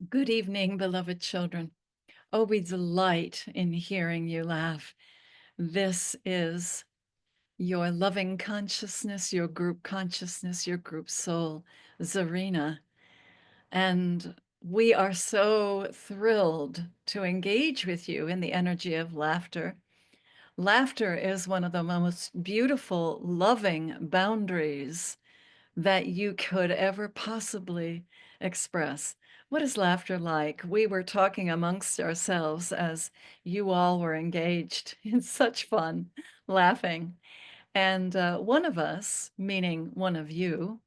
Good evening, beloved children. Oh, we delight in hearing you laugh. This is your loving consciousness, your group consciousness, your group soul, Zarina. And we are so thrilled to engage with you in the energy of laughter. Laughter is one of the most beautiful, loving boundaries that you could ever possibly express. What is laughter like? We were talking amongst ourselves as you all were engaged in such fun, laughing. And one of us, meaning one of you,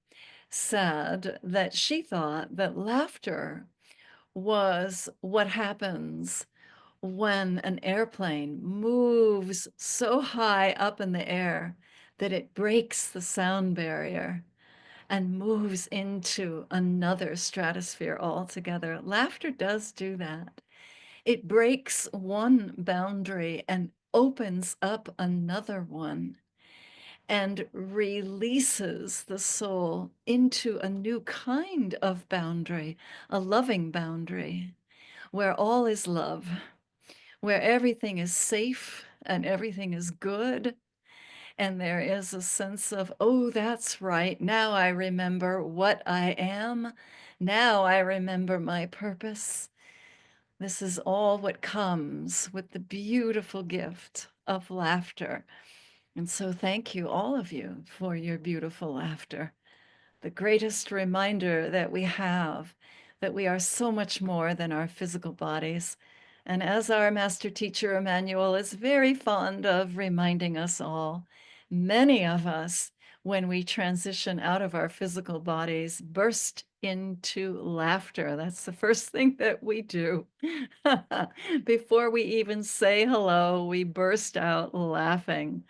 said that she thought that laughter was what happens when an airplane moves so high up in the air that it breaks the sound barrier and moves into another stratosphere altogether. Laughter does do that. It breaks one boundary and opens up another one and releases the soul into a new kind of boundary, a loving boundary, where all is love, where everything is safe and everything is good. And there is a sense of, oh, that's right. Now I remember what I am. Now I remember my purpose. This is all what comes with the beautiful gift of laughter. And so thank you, all of you, for your beautiful laughter. The greatest reminder that we have that we are so much more than our physical bodies. And as our master teacher Emmanuel is very fond of reminding us all, many of us, when we transition out of our physical bodies, burst into laughter. That's the first thing that we do. Before we even say hello, we burst out laughing.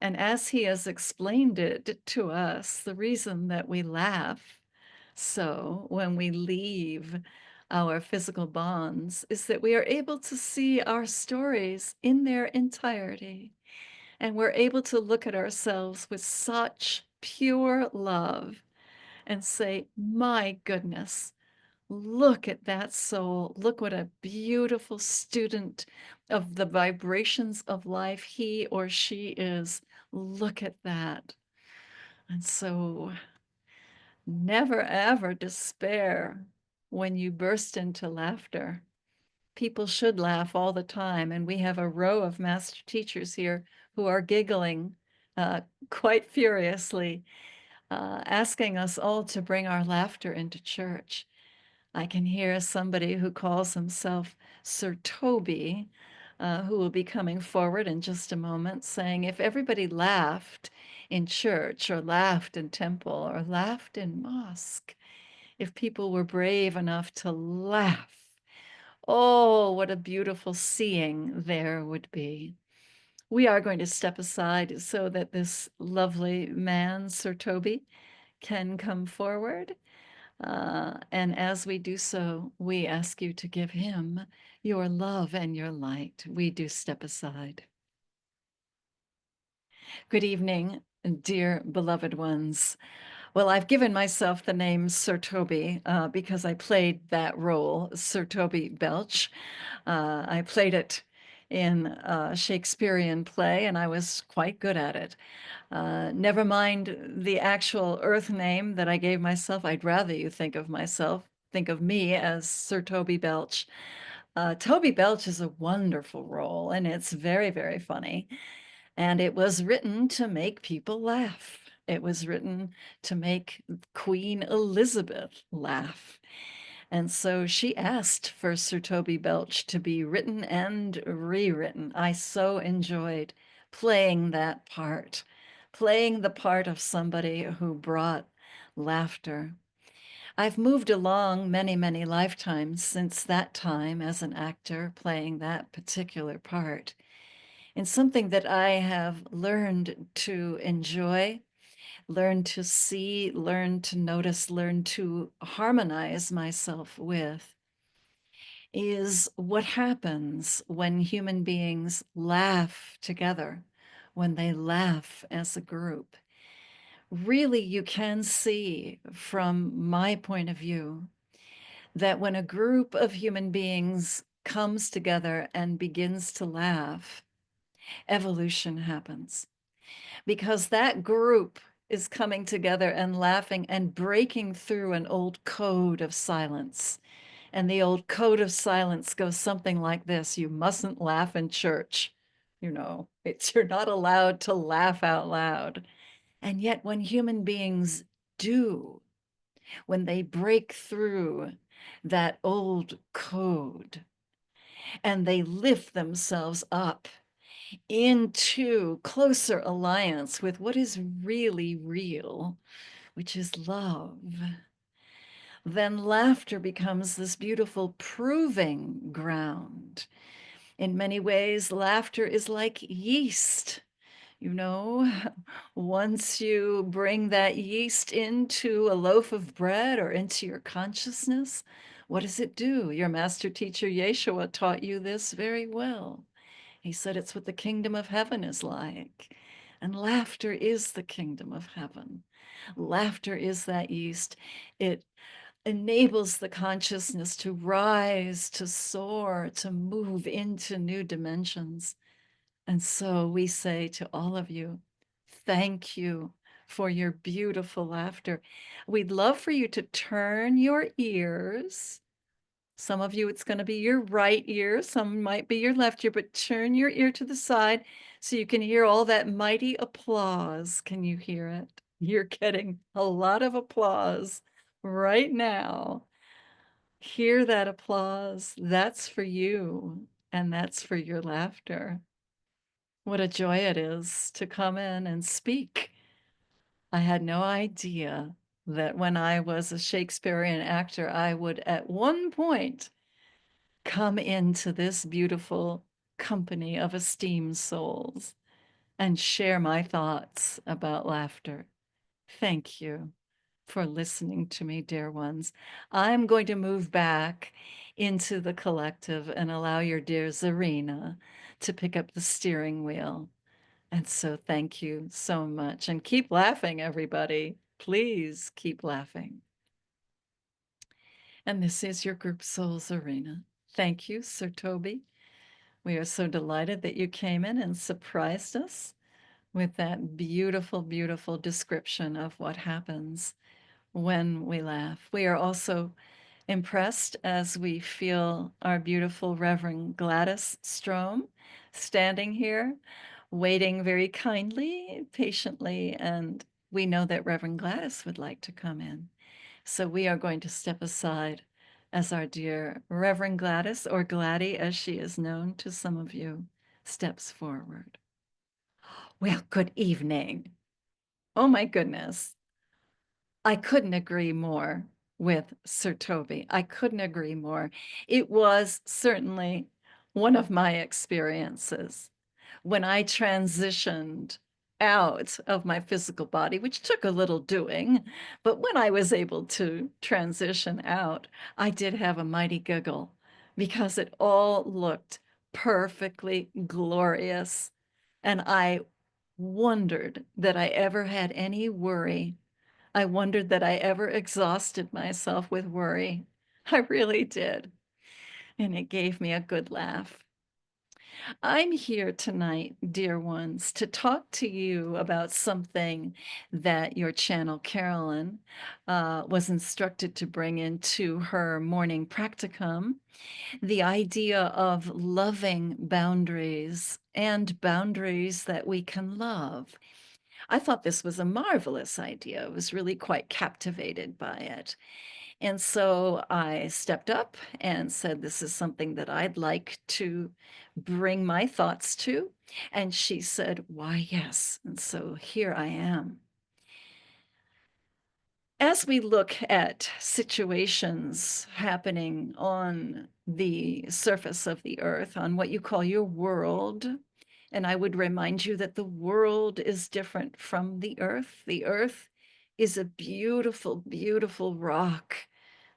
And as he has explained it to us, the reason that we laugh so when we leave our physical bonds is that we are able to see our stories in their entirety. And we're able to look at ourselves with such pure love and say, my goodness, look at that soul. Look what a beautiful student of the vibrations of life he or she is. Look at that. And so never ever despair when you burst into laughter. People should laugh all the time. And we have a row of master teachers here who are giggling uh, quite furiously, asking us all to bring our laughter into church. I can hear somebody who calls himself Sir Toby, who will be coming forward in just a moment, saying if everybody laughed in church or laughed in temple or laughed in mosque, if people were brave enough to laugh, oh, what a beautiful seeing there would be. We are going to step aside so that this lovely man, Sir Toby, can come forward. And as we do so, we ask you to give him your love and your light. We do step aside. Good evening, dear beloved ones. Well, I've given myself the name Sir Toby because I played that role, Sir Toby Belch. I played it in a Shakespearean play, and I was quite good at it. Never mind the actual earth name that I gave myself. I'd rather you think of me as Sir Toby Belch. Toby Belch is a wonderful role, and it's very, very funny. And it was written to make people laugh. It was written to make Queen Elizabeth laugh. And so she asked for Sir Toby Belch to be written and rewritten. I so enjoyed playing that part, playing the part of somebody who brought laughter. I've moved along many, many lifetimes since that time as an actor playing that particular part. And something that I have learned to enjoy, learn to see, learn to notice, learn to harmonize myself with is what happens when human beings laugh together, when they laugh as a group. Really, you can see from my point of view that when a group of human beings comes together and begins to laugh, evolution happens. Because that group is coming together and laughing and breaking through an old code of silence. And the old code of silence goes something like this: you mustn't laugh in church. You're not allowed to laugh out loud. And yet, when human beings do, when they break through that old code and they lift themselves up into closer alliance with what is really real, which is love, then laughter becomes this beautiful proving ground. In many ways, laughter is like yeast. You know, once you bring that yeast into a loaf of bread or into your consciousness, what does it do? Your master teacher Yeshua taught you this very well. He said it's what the kingdom of heaven is like. And laughter is the kingdom of heaven. Laughter is that yeast. It enables the consciousness to rise, to soar, to move into new dimensions. And so we say to all of you, thank you for your beautiful laughter. We'd love for you to turn your ears. Some of you, it's going to be your right ear. Some might be your left ear, but turn your ear to the side so you can hear all that mighty applause. Can you hear it? You're getting a lot of applause right now. Hear that applause. That's for you, and that's for your laughter. What a joy it is to come in and speak. I had no idea that when I was a Shakespearean actor, I would at one point come into this beautiful company of esteemed souls and share my thoughts about laughter. Thank you for listening to me, dear ones. I'm going to move back into the collective and allow your dear Zarina to pick up the steering wheel. And so thank you so much. And keep laughing, everybody. Please keep laughing. And this is your group Souls Arena. Thank you, Sir Toby. We are so delighted that you came in and surprised us with that beautiful, beautiful description of what happens when we laugh. We are also impressed as we feel our beautiful Reverend Gladys Strom standing here, waiting very kindly, patiently, and we know that Reverend Gladys would like to come in. So we are going to step aside as our dear Reverend Gladys, or Gladdy as she is known to some of you, steps forward. Well, good evening. Oh my goodness. I couldn't agree more with Sir Toby. I couldn't agree more. It was certainly one of my experiences when I transitioned out of my physical body, which took a little doing, but when I was able to transition out, I did have a mighty giggle because it all looked perfectly glorious. And I wondered that I ever had any worry. I wondered that I ever exhausted myself with worry. I really did. And it gave me a good laugh. I'm here tonight, dear ones, to talk to you about something that your channel, Carolyn, was instructed to bring into her morning practicum, the idea of loving boundaries and boundaries that we can love. I thought this was a marvelous idea. I was really quite captivated by it. And so I stepped up and said, this is something that I'd like to bring my thoughts to. And she said, why, yes. And so here I am. As we look at situations happening on the surface of the earth, on what you call your world, and I would remind you that the world is different from the earth. The earth is a beautiful, beautiful rock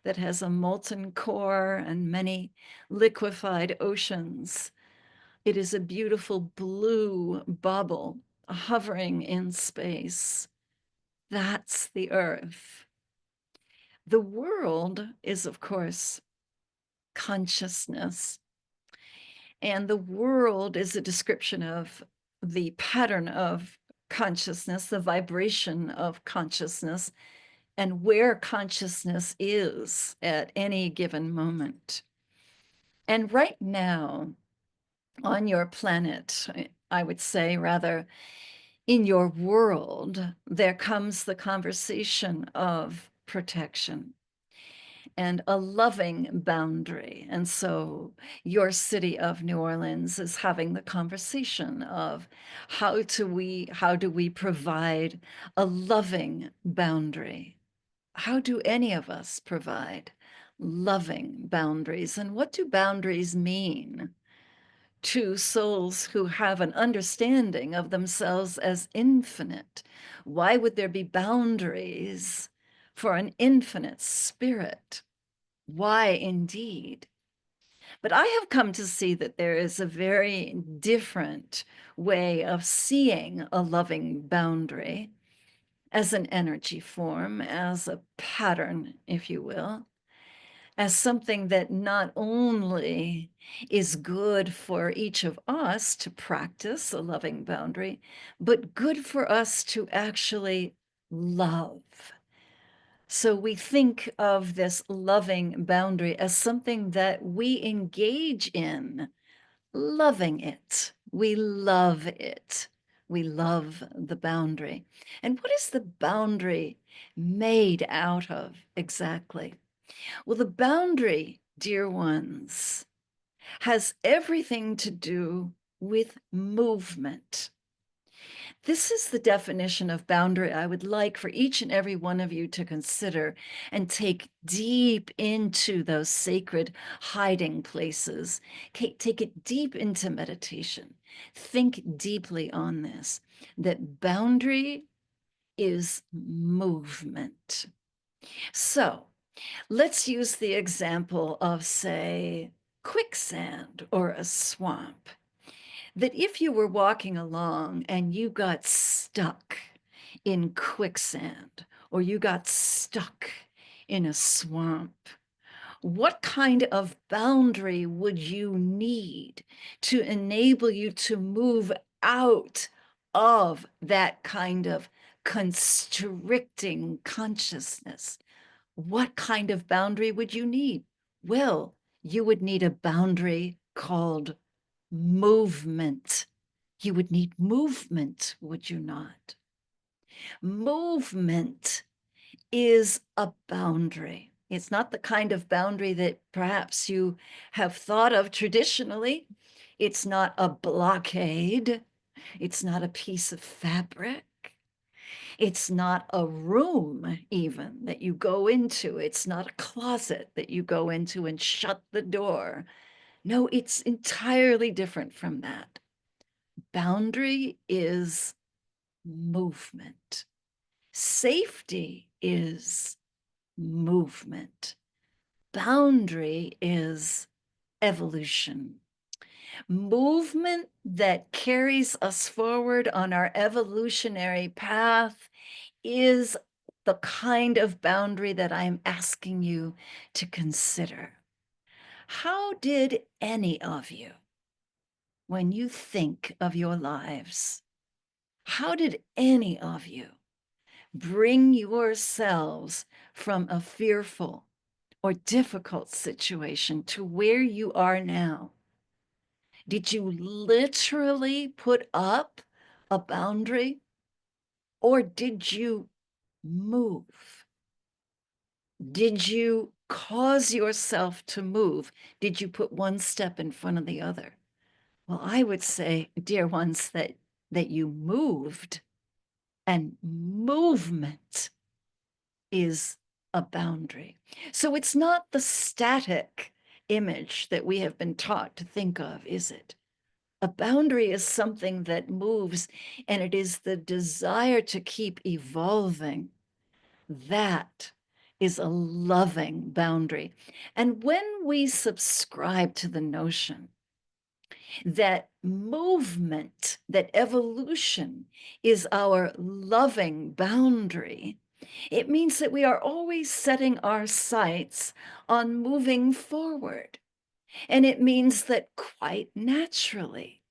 that has a molten core and many liquefied oceans. It is a beautiful blue bubble hovering in space. That's the earth. The world is, of course, consciousness. And the world is a description of the pattern of consciousness, the vibration of consciousness, and where consciousness is at any given moment. And right now, on your planet, I would say, rather, in your world, there comes the conversation of protection and a loving boundary. And so your city of New Orleans is having the conversation of how do we provide a loving boundary? How do any of us provide loving boundaries? And what do boundaries mean to souls who have an understanding of themselves as infinite? Why would there be boundaries for an infinite spirit? Why indeed? But I have come to see that there is a very different way of seeing a loving boundary as an energy form, as a pattern, if you will, as something that not only is good for each of us to practice a loving boundary, but good for us to actually love. So we think of this loving boundary as something that we engage in, loving it. We love it. We love the boundary. And what is the boundary made out of exactly? Well, the boundary, dear ones, has everything to do with movement. This is the definition of boundary I would like for each and every one of you to consider and take deep into those sacred hiding places. Take it deep into meditation. Think deeply on this, that boundary is movement. So let's use the example of, say, quicksand or a swamp. That if you were walking along and you got stuck in quicksand or you got stuck in a swamp, what kind of boundary would you need to enable you to move out of that kind of constricting consciousness? What kind of boundary would you need? Well, you would need a boundary called movement. You would need movement, would you not? Movement is a boundary. It's not the kind of boundary that perhaps you have thought of traditionally. It's not a blockade. It's not a piece of fabric. It's not a room even that you go into. It's not a closet that you go into and shut the door. No, it's entirely different from that. Boundary is movement. Safety is movement. Boundary is evolution. Movement that carries us forward on our evolutionary path is the kind of boundary that I'm asking you to consider. How did any of you, when you think of your lives, how did any of you bring yourselves from a fearful or difficult situation to where you are now? Did you literally put up a boundary, or did you move? Did you cause yourself to move? Did you put one step in front of the other? Well, I would say, dear ones, that you moved, and movement is a boundary. So it's not the static image that we have been taught to think of, is it? A boundary is something that moves, and it is the desire to keep evolving. That is a loving boundary. And when we subscribe to the notion that movement, that evolution is our loving boundary, It means that we are always setting our sights on moving forward. And it means that quite naturally,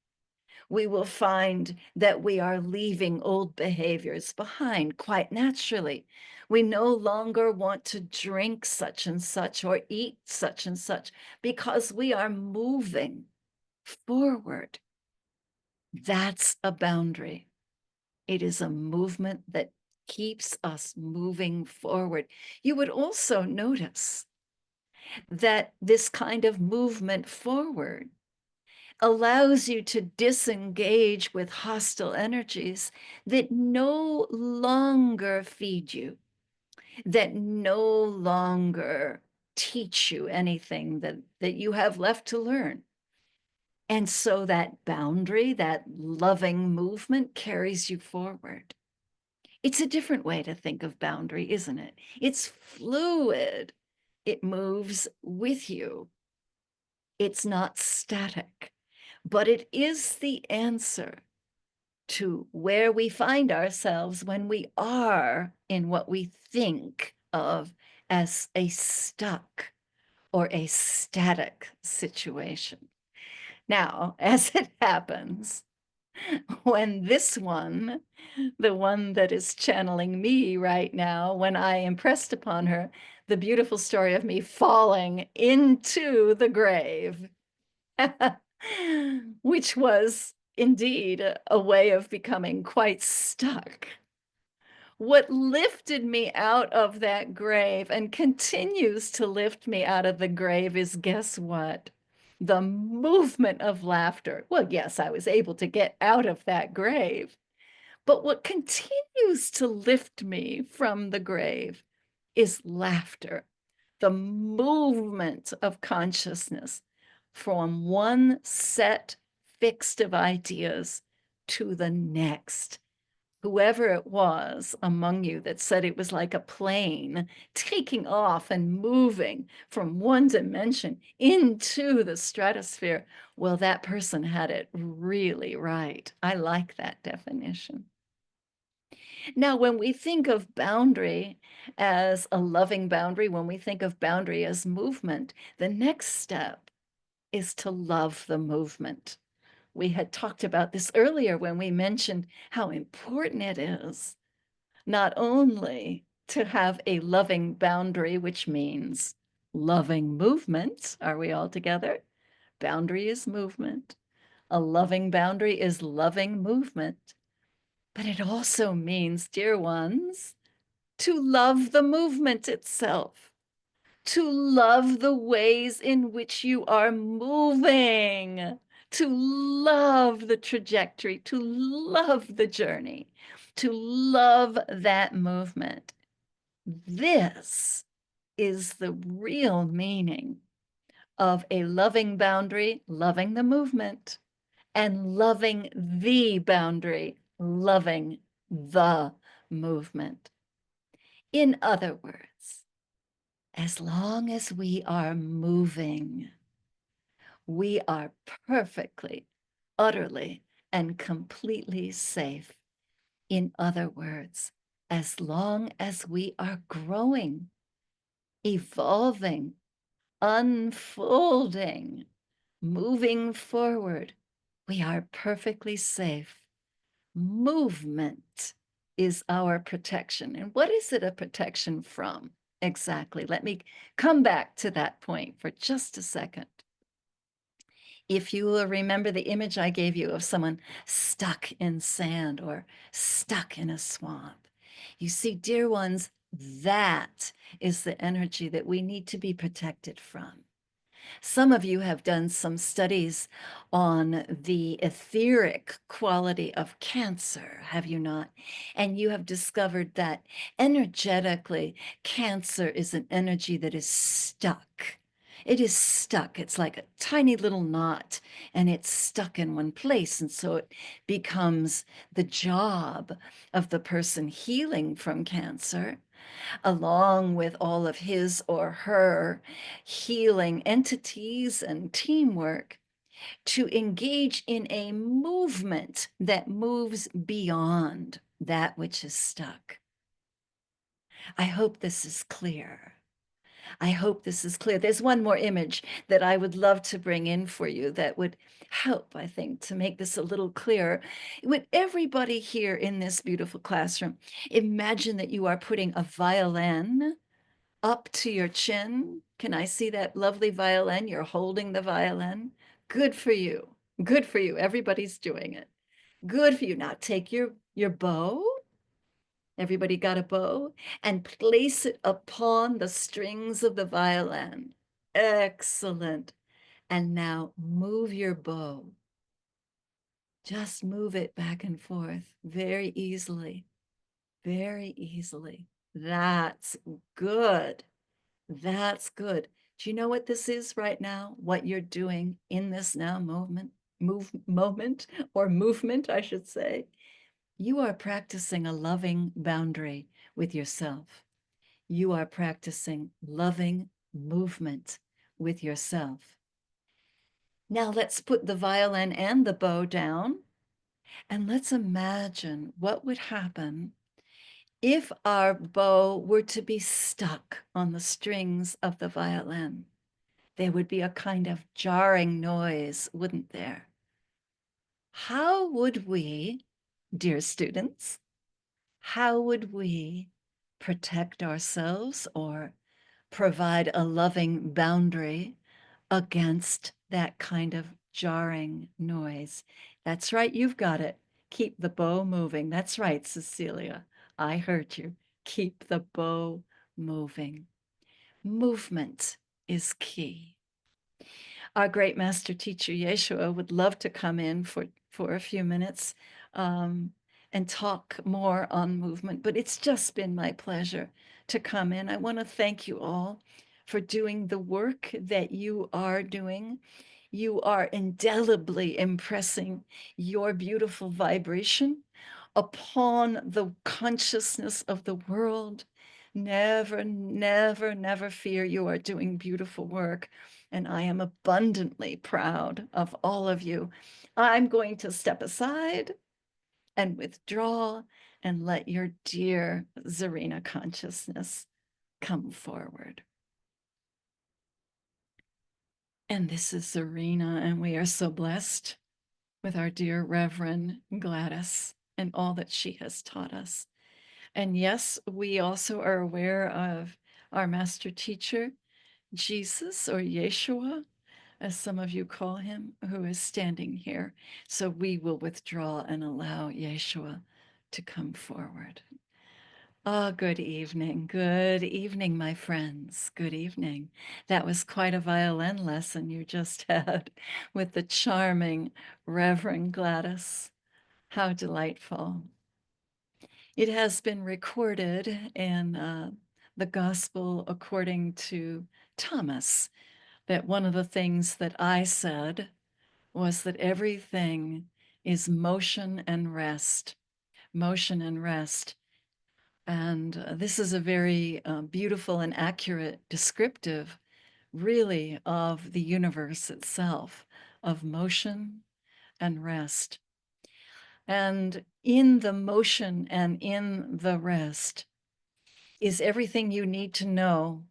we will find that we are leaving old behaviors behind quite naturally. We no longer want to drink such and such or eat such and such because we are moving forward. That's a boundary. It is a movement that keeps us moving forward. You would also notice that this kind of movement forward allows you to disengage with hostile energies that no longer feed you, that no longer teach you anything that you have left to learn. And so that boundary, that loving movement carries you forward. It's a different way to think of boundary, isn't it? It's fluid. It moves with you. It's not static, but it is the answer to where we find ourselves when we are in what we think of as a stuck or a static situation. Now, as it happens, when this one, the one that is channeling me right now, when I impressed upon her the beautiful story of me falling into the grave, which was indeed a way of becoming quite stuck. What lifted me out of that grave and continues to lift me out of the grave is, guess what? The movement of laughter. Well, yes, I was able to get out of that grave, but what continues to lift me from the grave is laughter, the movement of consciousness from one set fixed of ideas to the next. Whoever it was among you that said it was like a plane taking off and moving from one dimension into the stratosphere, well, that person had it really right. I like that definition. Now, when we think of boundary as a loving boundary, when we think of boundary as movement, the next step is to love the movement. We had talked about this earlier when we mentioned how important it is not only to have a loving boundary, which means loving movement. Are we all together? Boundary is movement. A loving boundary is loving movement. But it also means, dear ones, to love the movement itself, to love the ways in which you are moving, to love the trajectory, to love the journey, to love that movement. This is the real meaning of a loving boundary, loving the movement, and loving the boundary, loving the movement. In other words, as long as we are moving, we are perfectly, utterly, and completely safe. In other words, as long as we are growing, evolving, unfolding, moving forward, we are perfectly safe. Movement is our protection. And what is it a protection from? Exactly. Let me come back to that point for just a second. If you will remember the image I gave you of someone stuck in sand or stuck in a swamp, you see, dear ones, that is the energy that we need to be protected from. Some of you have done some studies on the etheric quality of Cancer, have you not? And you have discovered that energetically, Cancer is an energy that is stuck. It is stuck. It's like a tiny little knot, and it's stuck in one place. And so it becomes the job of the person healing from Cancer, along with all of his or her healing entities and teamwork, to engage in a movement that moves beyond that which is stuck. I hope this is clear. I hope this is clear. There's one more image that I would love to bring in for you that would help, I think, to make this a little clearer. With everybody here in this beautiful classroom, imagine that you are putting a violin up to your chin. Can I see that lovely violin? You're holding the violin. Good for you. Good for you. Everybody's doing it. Good for you. Now take your bow. Everybody got a bow? And place it upon the strings of the violin. Excellent. And now move your bow. Just move it back and forth very easily. Very easily. That's good. That's good. Do you know what this is right now? What you're doing in this now moment or movement, I should say. You are practicing a loving boundary with yourself. You are practicing loving movement with yourself. Now let's put the violin and the bow down, and let's imagine what would happen if our bow were to be stuck on the strings of the violin. There would be a kind of jarring noise, wouldn't there? How would we, dear students, how would we protect ourselves or provide a loving boundary against that kind of jarring noise? That's right, you've got it. Keep the bow moving. That's right, Cecilia. I heard you. Keep the bow moving. Movement is key. Our great master teacher Yeshua would love to come in for a few minutes and talk more on movement, but it's just been my pleasure to come in. I want to thank you all for doing the work that you are doing. You are indelibly impressing your beautiful vibration upon the consciousness of the world. Never, never, never fear. You are doing beautiful work, and I am abundantly proud of all of you. I'm going to step aside and withdraw and let your dear Zarina consciousness come forward. And this is Zarina, and we are so blessed with our dear Reverend Gladys and all that she has taught us. And yes, we also are aware of our master teacher, Jesus, or Yeshua, as some of you call him, who is standing here. So we will withdraw and allow Yeshua to come forward. Ah, good evening. Good evening, my friends. Good evening. That was quite a violin lesson you just had with the charming Reverend Gladys. How delightful. It has been recorded in the Gospel according to Thomas that one of the things that I said was that everything is motion and rest, motion and rest. And this is a very beautiful and accurate descriptive, really, of the universe itself, of motion and rest. And in the motion and in the rest is everything you need to know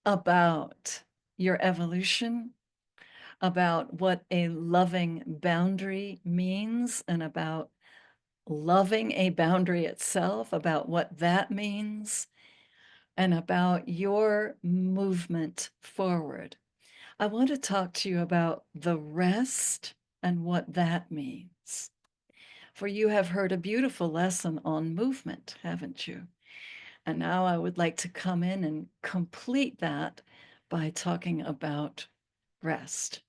about your evolution, about what a loving boundary means, and about loving a boundary itself, about what that means, and about your movement forward. I want to talk to you about the rest and what that means. For you have heard a beautiful lesson on movement, haven't you? And now I would like to come in and complete that by talking about rest.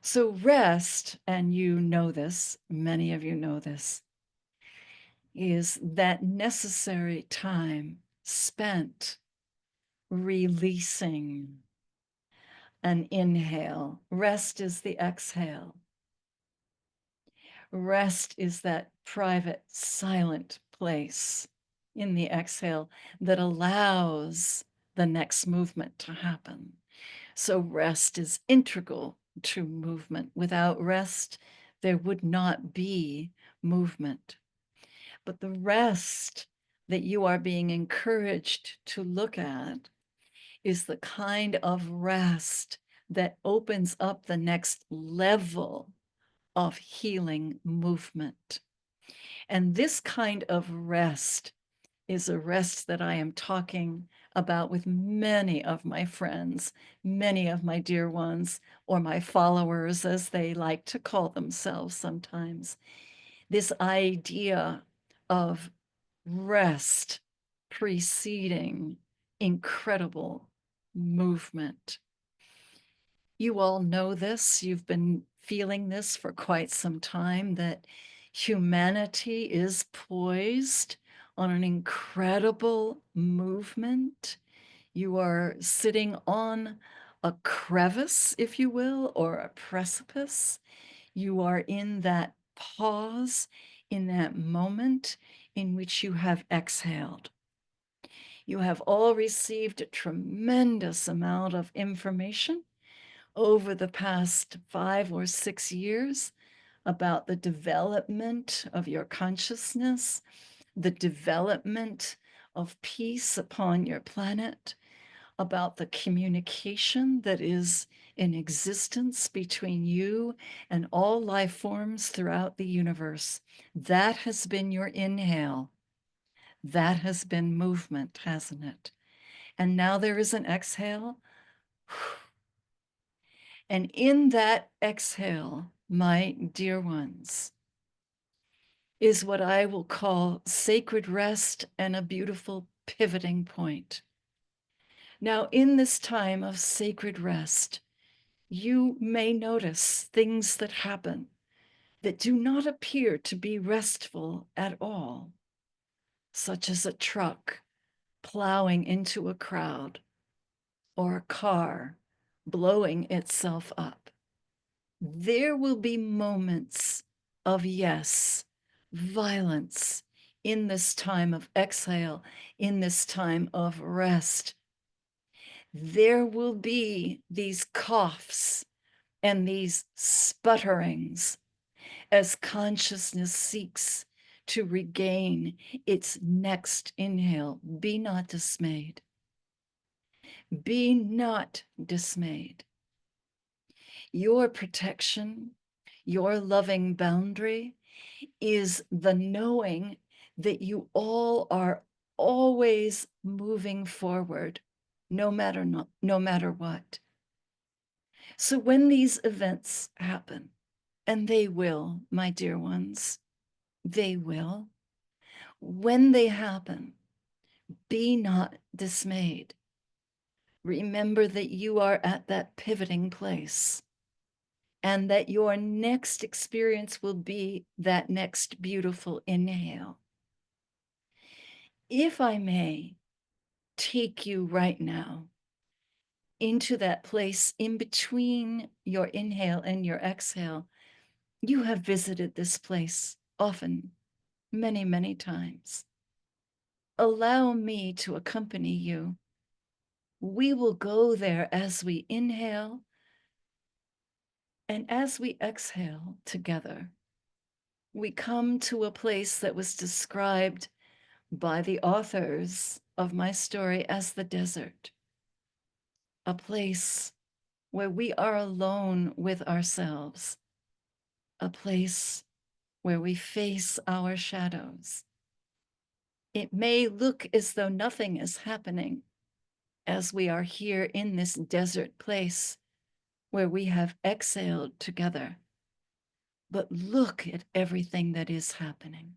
So rest, and you know this, many of you know this, is that necessary time spent releasing an inhale. Rest is the exhale. Rest is that private, silent place in the exhale that allows the next movement to happen. So rest is integral to movement. Without rest, there would not be movement. But the rest that you are being encouraged to look at is the kind of rest that opens up the next level of healing movement. And this kind of rest is a rest that I am talking about with many of my friends, many of my dear ones, or my followers, as they like to call themselves sometimes. This idea of rest preceding incredible movement. You all know this. You've been feeling this for quite some time, that humanity is poised on an incredible movement. You are sitting on a crevice, if you will, or a precipice. You are in that pause, in that moment in which you have exhaled. You have all received a tremendous amount of information over the past 5 or 6 years about the development of your consciousness, the development of peace upon your planet, about the communication that is in existence between you and all life forms throughout the universe. That has been your inhale. That has been movement, hasn't it? And now there is an exhale. And in that exhale, my dear ones, is what I will call sacred rest and a beautiful pivoting point. Now, in this time of sacred rest, you may notice things that happen that do not appear to be restful at all, such as a truck plowing into a crowd or a car blowing itself up. There will be moments of, yes, violence in this time of exhale, in this time of rest. There will be these coughs and these sputterings as consciousness seeks to regain its next inhale. Be not dismayed. Be not dismayed. Your protection, your loving boundary is the knowing that you all are always moving forward, no matter what. So when these events happen, and they will, my dear ones, they will, when they happen, be not dismayed. Remember that you are at that pivoting place, and that your next experience will be that next beautiful inhale. If I may take you right now into that place in between your inhale and your exhale, you have visited this place often, many, many times. Allow me to accompany you. We will go there as we inhale and as we exhale together. We come to a place that was described by the authors of my story as the desert, a place where we are alone with ourselves, a place where we face our shadows. It may look as though nothing is happening as we are here in this desert place where we have exhaled together. But look at everything that is happening.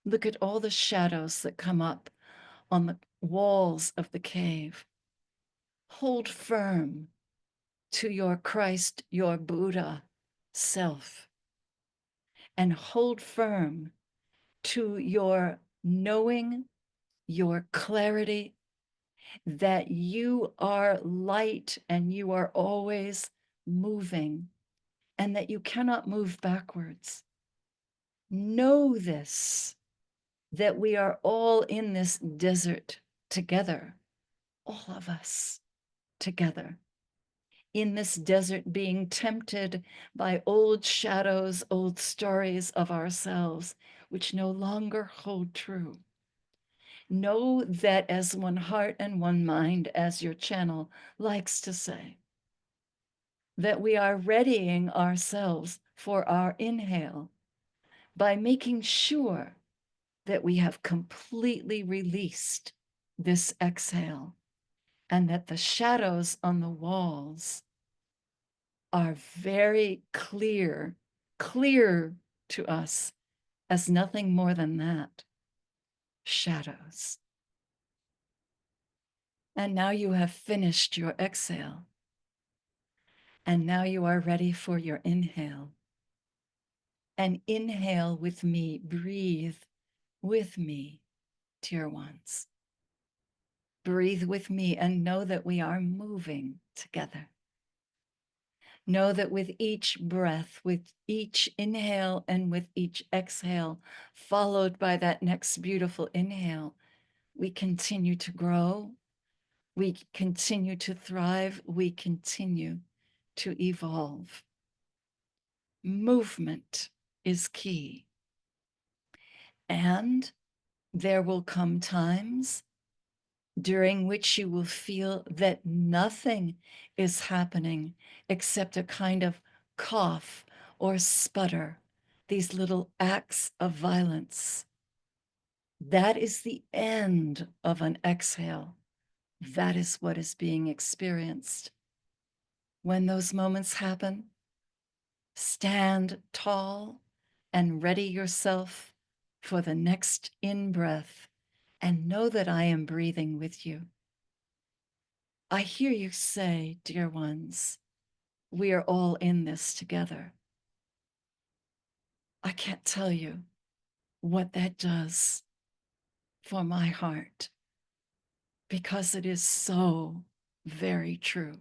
Look at all the shadows that come up on the walls of the cave. Hold firm to your Christ, your Buddha self, and hold firm to your knowing, your clarity, that you are light and you are always moving, and that you cannot move backwards. Know this, that we are all in this desert together, all of us together, in this desert being tempted by old shadows, old stories of ourselves, which no longer hold true. Know that as one heart and one mind, as your channel likes to say, that we are readying ourselves for our inhale by making sure that we have completely released this exhale and that the shadows on the walls are very clear to us as nothing more than that, shadows. And now you have finished your exhale. And now you are ready for your inhale. And inhale with me, breathe with me, dear ones. Breathe with me and know that we are moving together. Know that with each breath, with each inhale and with each exhale, followed by that next beautiful inhale, we continue to grow, we continue to thrive, we continue to evolve. Movement is key. And there will come times during which you will feel that nothing is happening except a kind of cough or sputter, these little acts of violence. That is the end of an exhale. That is what is being experienced. When those moments happen, stand tall and ready yourself for the next in-breath, and know that I am breathing with you. I hear you say, dear ones, we are all in this together. I can't tell you what that does for my heart, because it is so very true.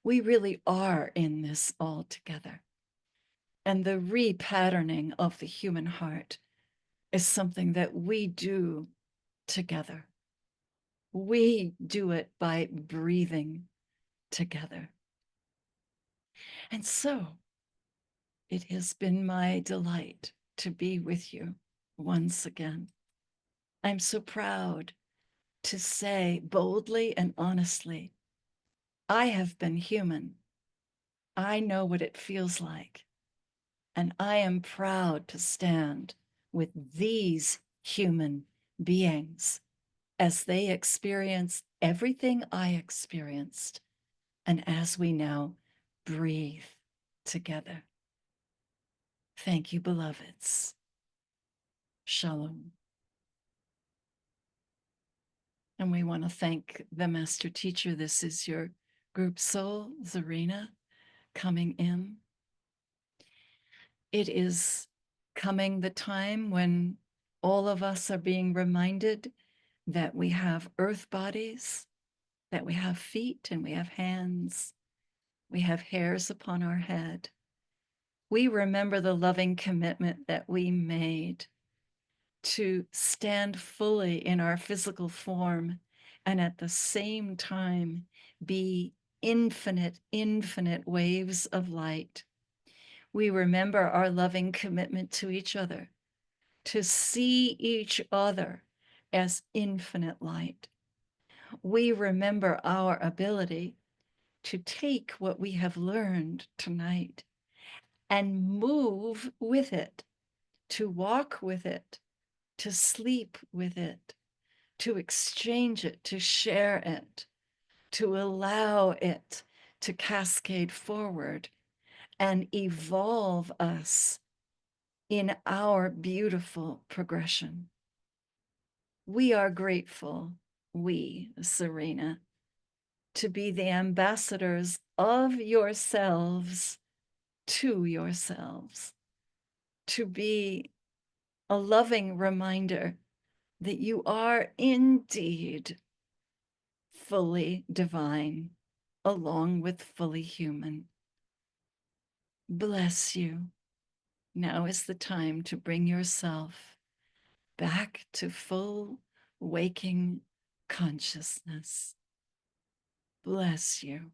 We really are in this all together. And the repatterning of the human heart is something that we do together. We do it by breathing together. And so it has been my delight to be with you once again. I'm so proud to say boldly and honestly, I have been human. I know what it feels like. And I am proud to stand with these human beings as they experience everything I experienced, and as we now breathe together. Thank you, beloveds. Shalom. And we want to thank the Master Teacher. This is your group soul, Zarina, coming in. It is coming the time when all of us are being reminded that we have earth bodies, that we have feet and we have hands, we have hairs upon our head. We remember the loving commitment that we made to stand fully in our physical form and at the same time be infinite, infinite waves of light. We remember our loving commitment to each other, to see each other as infinite light. We remember our ability to take what we have learned tonight and move with it, to walk with it, to sleep with it, to exchange it, to share it, to allow it to cascade forward and evolve us in our beautiful progression. We are grateful, we, Serena, to be the ambassadors of yourselves to yourselves, to be a loving reminder that you are indeed fully divine, along with fully human. Bless you. Now is the time to bring yourself back to full waking consciousness. Bless you,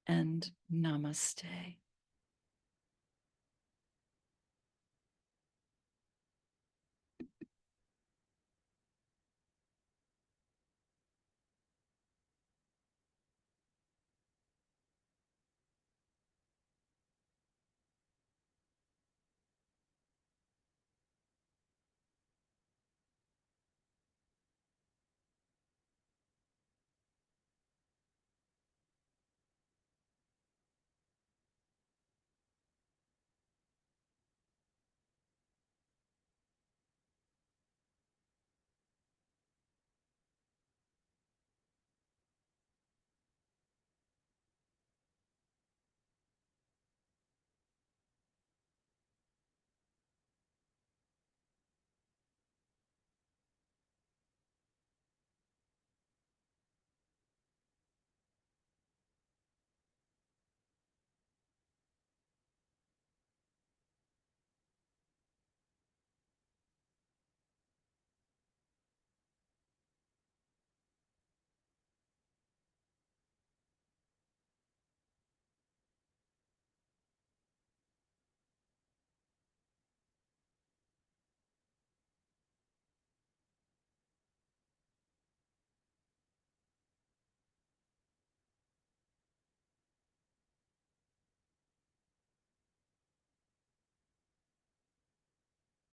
and namaste.